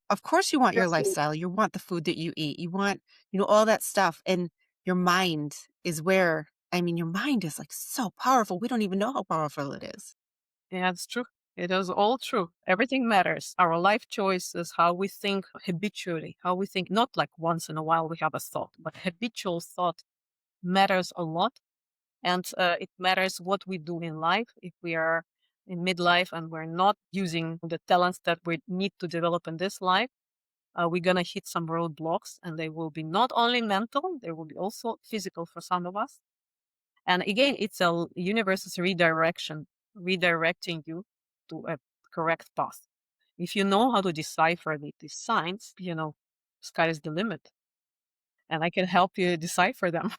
Of course you want your Absolutely. lifestyle. You want the food that you eat. You want, all that stuff. And your mind is where, your mind is like so powerful. We don't even know how powerful it is. Yeah, it's true. It is all true. Everything matters. Our life choices, how we think habitually, how we think, not like once in a while we have a thought, but habitual thought matters a lot. And it matters what we do in life. If we are in midlife and we're not using the talents that we need to develop in this life, we're going to hit some roadblocks, and they will be not only mental, they will be also physical for some of us. And again, it's a universe's redirecting you to a correct path. If you know how to decipher these signs, sky is the limit, and I can help you decipher them.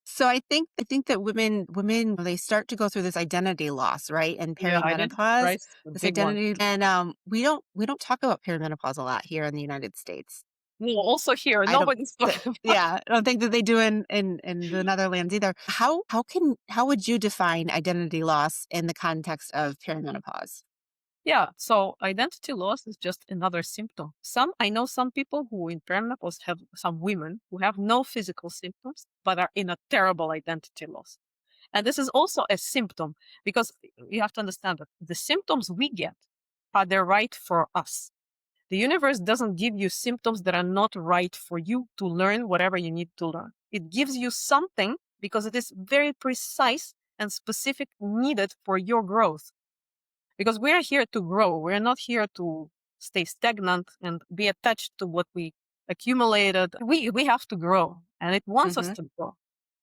So I think that women they start to go through this identity loss, right? And Yeah, identity perimenopause, crisis is a this big one. identity, and we don't talk about perimenopause a lot here in the United States. Well, also here, I don't nobody's talking about. yeah, I don't think that they do in the Netherlands either. How would you define identity loss in the context of perimenopause? Yeah, so identity loss is just another symptom. I know some people who in perimenopause have some women who have no physical symptoms, but are in a terrible identity loss. And this is also a symptom, because you have to understand that the symptoms we get are they right for us. The universe doesn't give you symptoms that are not right for you to learn whatever you need to learn. It gives you something because it is very precise and specific, needed for your growth. Because we're here to grow. We're not here to stay stagnant and be attached to what we accumulated. We have to grow, and it wants us Mhm. to grow.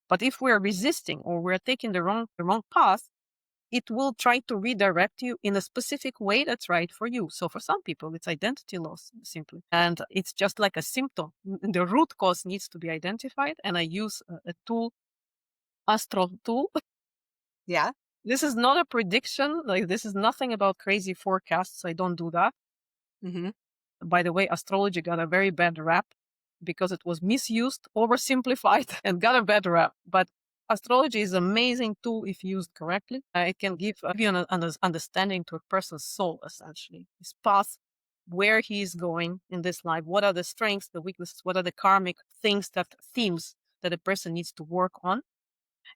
But if we're resisting or we're taking the wrong path, it will try to redirect you in a specific way that's right for you. So for some people, it's identity loss simply. And it's just like a symptom. The root cause needs to be identified. And I use a tool, astral tool. Yeah. This is not a prediction. Like, this is nothing about crazy forecasts. I don't do that. Mhm. By the way, astrology got a very bad rap because it was misused, oversimplified, and got a bad rap. But astrology is an amazing tool if used correctly. It can give you an understanding to a person's soul, essentially, his path, where he is going in this life, what are the strengths, the weaknesses, what are the karmic themes that a person needs to work on.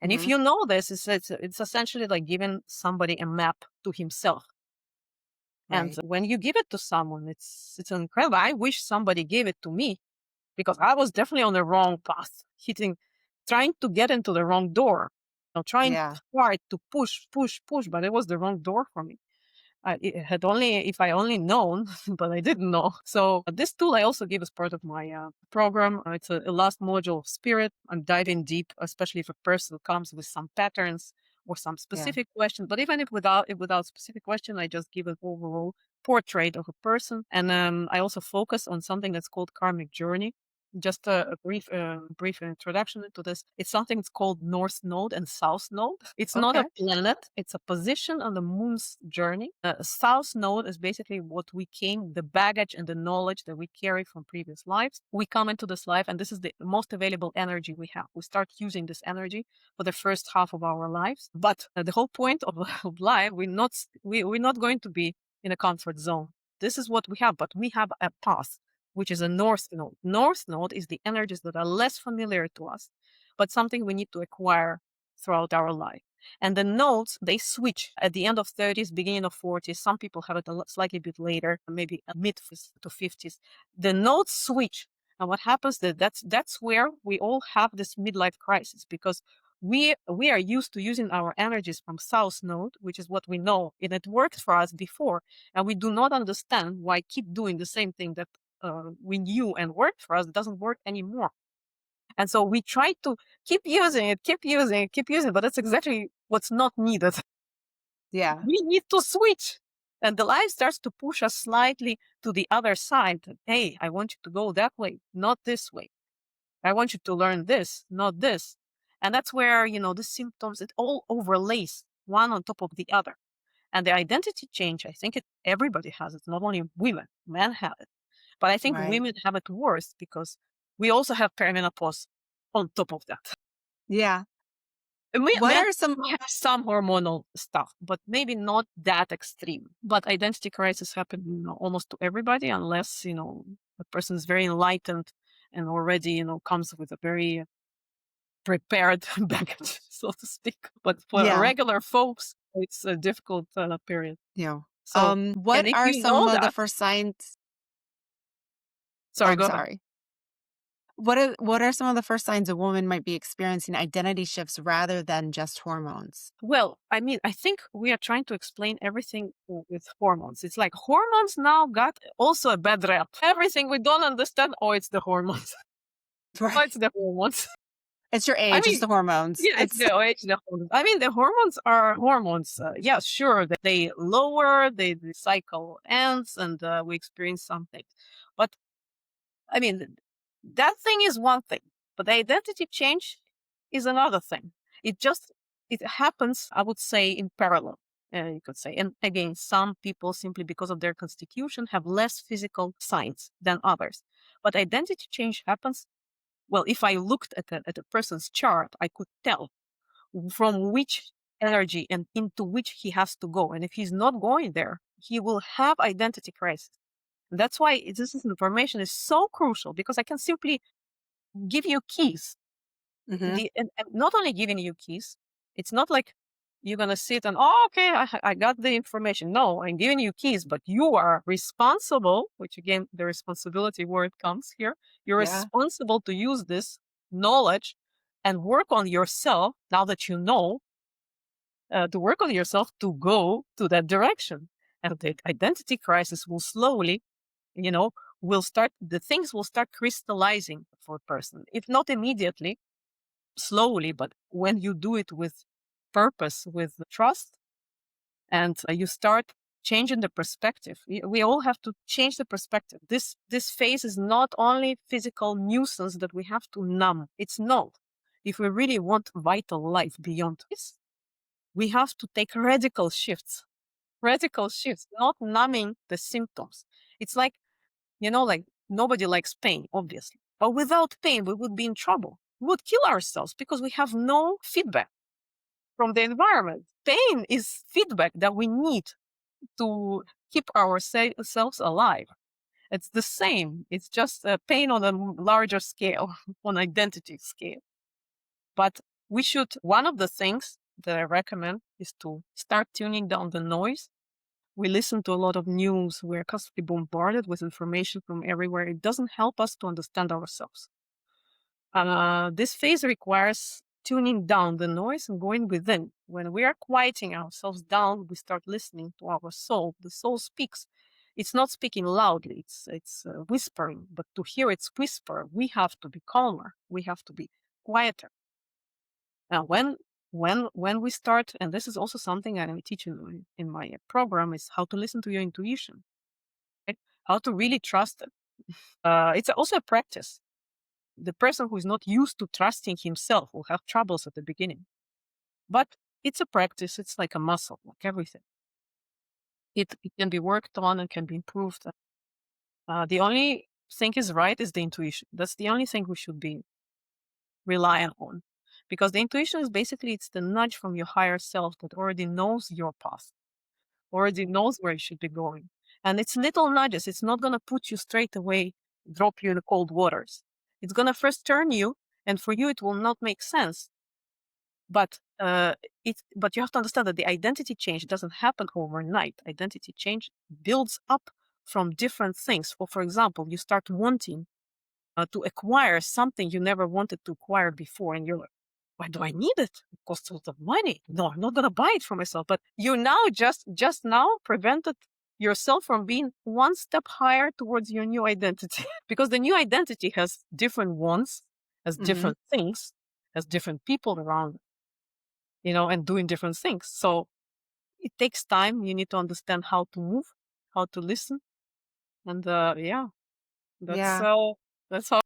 And if Mhm. you know this, it's essentially like giving somebody a map to himself. And Right. when you give it to someone, it's incredible. I wish somebody gave it to me because I was definitely on the wrong path, trying to get into the wrong door, trying Yeah. hard to push, push, push, but it was the wrong door for me. If I only known, but I didn't know. So this tool I also give as part of my program. It's a last module of spirit. I'm diving deep, especially if a person comes with some patterns or some Yeah. specific question. But even if without specific question, I just give an overall portrait of a person. And I also focus on something that's called karmic journey. Just a brief introduction to this. It's something that's called North Node and South Node. It's not a Okay. planet. It's a position on the moon's journey. South Node is basically what we came, the baggage and the knowledge that we carry from previous lives. We come into this life, and this is the most available energy we have. We start using this energy for the first half of our lives. But the whole point of, of life, we're not going to be in a comfort zone. This is what we have, but we have a path, which is a North Node. North Node is the energies that are less familiar to us, but something we need to acquire throughout our life. And the nodes, they switch at the end of 30s, beginning of 40s. Some people have it slightly bit later, maybe mid to 50s. The nodes switch. And what happens that's where we all have this midlife crisis, because we are used to using our energies from South Node, which is what we know, and it worked for us before. And we do not understand why keep doing the same thing that we knew and worked for us doesn't work anymore. And so we try to keep using it, keep using it, keep using it, but that's exactly what's not needed. Yeah. We need to switch. And the life starts to push us slightly to the other side. Hey, I want you to go that way, not this way. I want you to learn this, not this. And that's where, the symptoms, it all overlays one on top of the other. And the identity change, I think everybody has it, not only women, men have it. But I think Right. women have it worse because we also have perimenopause on top of that. Yeah. And What men are some have some hormonal stuff, but maybe not that extreme. But identity crisis happen, almost to everybody, unless, the person is very enlightened and already, comes with a very prepared baggage, so to speak. But for Yeah. regular folks, it's a difficult period. Yeah. So, What and if are you some know of the that, first signs? Oh, sorry, I'm go ahead. sorry. What are some of the first signs a woman might be experiencing identity shifts rather than just hormones? Well, I mean, I think we are trying to explain everything with hormones. It's like hormones now got also a bad rap. Everything we don't understand, oh, it's the hormones. Oh, Right. it's the hormones. It's your I age, it's mean, the hormones. yeah, it's It's the OH, the hormones. I mean, the hormones are hormones. Yeah, sure, they lower, the cycle ends, and we experience something. But I mean, that thing is one thing, but the identity change is another thing. It happens, I would say, in parallel. You could say, and again, some people simply because of their constitution have less physical signs than others. But identity change happens. Well, if I looked at a person's chart, I could tell from which energy and into which he has to go. And if he's not going there, he will have identity crisis. That's why this information is so crucial, because I can simply give you keys. Mhm. And not only giving you keys, it's not like you're going to sit and, oh, okay, I got the information. No, I'm giving you keys, but you are responsible, which again, the responsibility word comes here. You're Yeah. responsible to use this knowledge and work on yourself now that you know, to work on yourself to go to that direction. And the identity crisis will slowly, you know, the things will start crystallizing for a person. If not immediately, slowly, but when you do it with purpose, with trust, and you start changing the perspective. We all have to change the perspective. This phase is not only physical nuisance that we have to numb. It's not. If we really want vital life beyond this, we have to take radical shifts, not numbing the symptoms. It's like, like nobody likes pain, obviously. But without pain, we would be in trouble. We would kill ourselves because we have no feedback from the environment. Pain is feedback that we need to keep ourselves alive. It's the same. It's just pain on a larger scale, on identity scale. But one of the things that I recommend is to start tuning down the noise We listen to a lot of news. We're constantly bombarded with information from everywhere. It doesn't help us to understand ourselves. This phase requires tuning down the noise and going within. When we are quieting ourselves down, we start listening to our soul. The soul speaks. It's not speaking loudly. It's whispering. But to hear its whisper, we have to be calmer. We have to be quieter. Now, when we start, and this is also something I teach in my program, is how to listen to your intuition, right? How to really trust it. It's also a practice. The person who is not used to trusting himself will have troubles at the beginning. But it's a practice. It's like a muscle, like everything. It can be worked on and can be improved. The only thing is right is the intuition. That's the only thing we should be relying on. Because the intuition is basically, it's the nudge from your higher self that already knows your path, already knows where you should be going. And it's little nudges. It's not going to put you straight away, drop you in the cold waters. It's going to first turn you, and for you, it will not make sense. But but you have to understand that the identity change doesn't happen overnight. Identity change builds up from different things. For example, you start wanting to acquire something you never wanted to acquire before, and you're like, why do I need it? It costs a lot of money. No, I'm not going to buy it for myself. But you now just now prevented yourself from being one step higher towards your new identity because the new identity has different wants, has Hmm. different things, has different people around, and doing different things. So it takes time. You need to understand how to move, how to listen. And yeah, that's Yeah. that's how.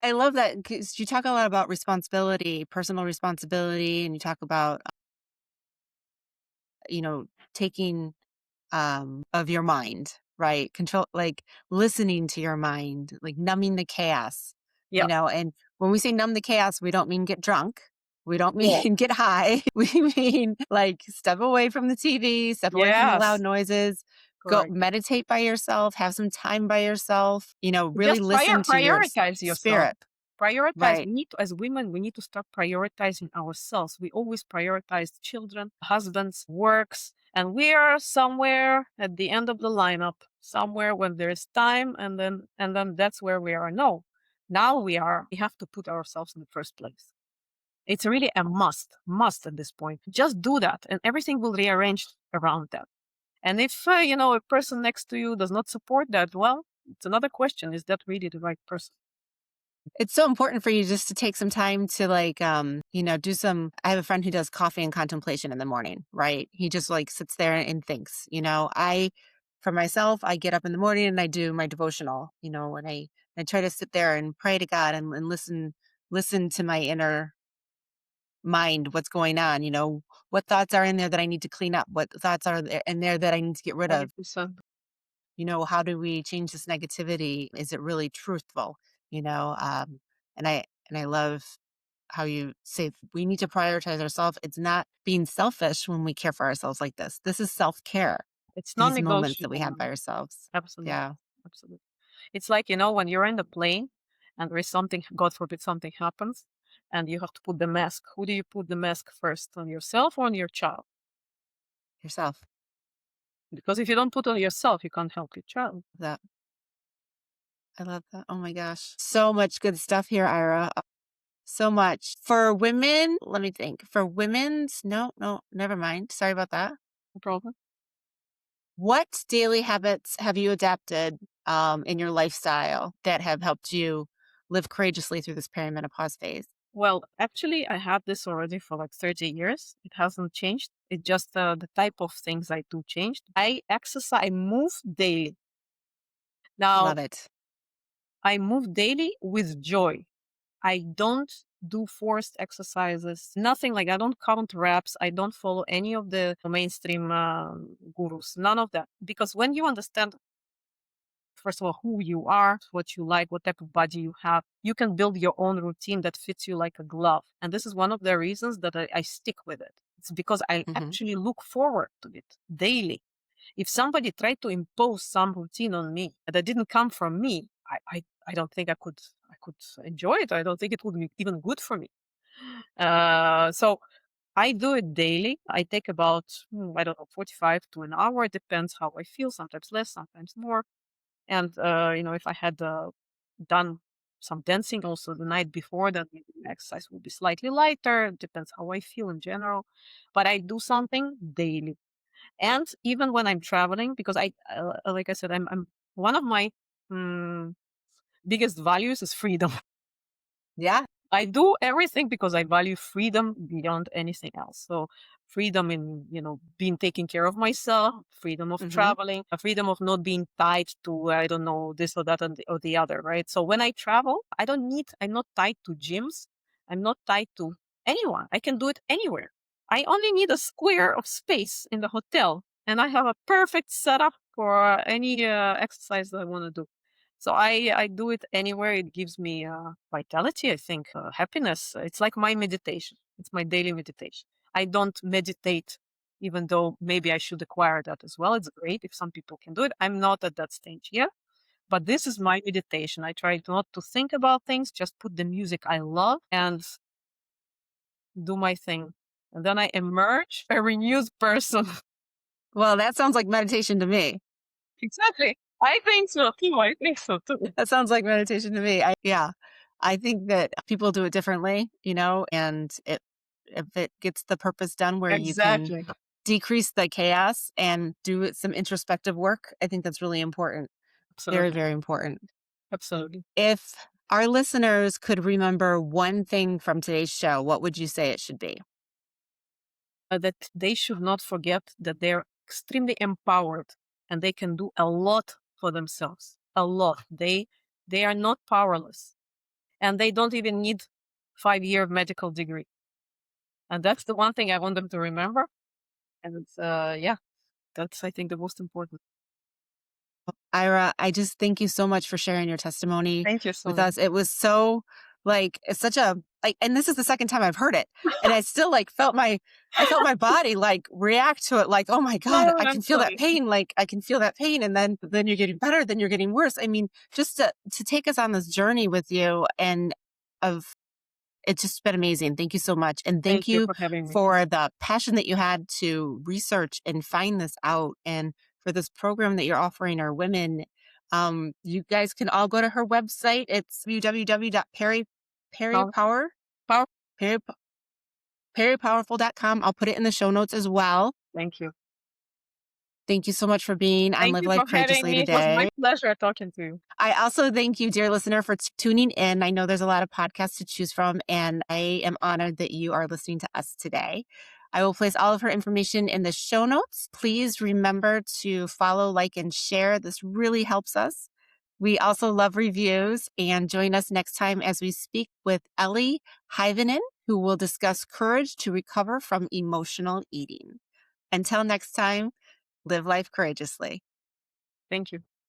I love that because you talk a lot about responsibility, personal responsibility, and you talk about, taking of your mind, right? Control, like listening to your mind, like numbing the chaos, Yeah. and when we say numb the chaos, we don't mean get drunk. We don't Yeah. mean get high. We mean like step away from the TV, step away from the loud Yes. noises, go Correct. meditate by yourself, have some time by yourself, really Just listen to your prioritize yourself. spirit, Prioritize. right? We need to, as women, we need to start prioritizing ourselves. We always prioritize children, husbands, works, and we are somewhere at the end of the lineup, somewhere when there's time, and then that's where we are. No, now we have to put ourselves in the first place. It's really a must at this point. Just do that, and everything will rearrange around that. And if a person next to you does not support that, well, it's another question: is that really the right person? It's so important for you just to take some time to like, do some. I have a friend who does coffee and contemplation in the morning, right? He just like sits there and thinks, for myself, I get up in the morning and I do my devotional, and I try to sit there and pray to God and listen to my inner mind, what's going on, what thoughts are in there that I need to clean up, what thoughts are there in there that I need to get rid of. 100%. How do we change this negativity? Is it really truthful? You know, um, and I love how you say we need to prioritize ourselves. It's not being selfish when we care for ourselves like this. This is self care. It's These moments that we non-negotiable have now. by ourselves. Absolutely. Yeah, Absolutely. It's like, when you're in the plane and there is something, God forbid, something happens and you have to put the mask. Who do you put the mask first, on yourself or on your child? yourself. Because if you don't put on yourself, you can't help your child. That I love that. Oh my gosh, so much good stuff here, Ira. So much for women. Let me think. For women's, no, no, never mind. Sorry about that. No problem. What daily habits have you adapted in your lifestyle that have helped you live courageously through this perimenopause phase? Well, actually, I had this already for like 30 years. It hasn't changed. It just the type of things I do changed. I exercise, I move daily. Now, Love it. I move daily with joy. I don't do forced exercises, nothing like I don't count reps. I don't follow any of the mainstream gurus, none of that. Because when you understand, first of all, who you are, what you like, what type of body you have, you can build your own routine that fits you like a glove. And this is one of the reasons that I stick with it. It's because I Hmm. actually look forward to it daily. If somebody tried to impose some routine on me that didn't come from me, I don't think I could enjoy it. I don't think it would be even good for me. So I do it daily. I take about, I don't know, 45 to an hour. It depends how I feel, sometimes less, sometimes more. And, if I had done some dancing also the night before, then maybe the exercise will be slightly lighter. It depends how I feel in general. But I do something daily. And even when I'm traveling, because like I said, I'm one of my mm, biggest values is freedom. Yeah. I do everything because I value freedom beyond anything else. So freedom in, being taking care of myself, freedom of Hmm. traveling, a freedom of not being tied to, I don't know, this or that or the other, right? So when I travel, I'm not tied to gyms. I'm not tied to anyone. I can do it anywhere. I only need a square of space in the hotel and I have a perfect setup for any exercise that I want to do. So I do it anywhere. It gives me vitality, I think, happiness. It's like my meditation. It's my daily meditation. I don't meditate, even though maybe I should acquire that as well. It's great if some people can do it. I'm not at that stage yet, but this is my meditation. I try not to think about things, just put the music I love and do my thing. And then I emerge a renewed person. Well, that sounds like meditation to me. Exactly. I think so too. I think so too. That sounds like meditation to me. Yeah. I think that people do it differently, and if it gets the purpose done where you can Exactly. decrease the chaos and do some introspective work, I think that's really important. Very, Absolutely. very important. Absolutely. If our listeners could remember one thing from today's show, what would you say it should be? That they should not forget that they're extremely empowered and they can do a lot for themselves. A lot. They are not powerless and they don't even need 5-year medical degree. And that's the one thing I want them to remember. And it's yeah, that's I think the most important. Ira, I just thank you so much for sharing your testimony Thank you so with much. us. It was so it's such a and this is the second time I've heard it. And I still I felt my body react to it oh my God, Oh, I I'm can feel that sorry. pain. I can feel that pain. And then you're getting better, then you're getting worse. I mean, just to take us on this journey with you and of it's just been amazing. Thank you so much. And thank Thank you you for having me. for the passion that you had to research and find this out and for this program that you're offering our women. You guys can all go to her website. It's Power, www.peripower, power. peri, peripowerful.com. I'll put it in the show notes as well. Thank you. Thank you so much for being on Thank Live you Life for having Courageously me. It was my today. pleasure talking to you. I also thank you, dear listener, for tuning in. I know there's a lot of podcasts to choose from, and I am honored that you are listening to us today. I will place all of her information in the show notes. Please remember to follow, like, and share. This really helps us. We also love reviews, and join us next time as we speak with Ellie Hyvenen, who will discuss courage to recover from emotional eating. Until next time, live life courageously. Thank you.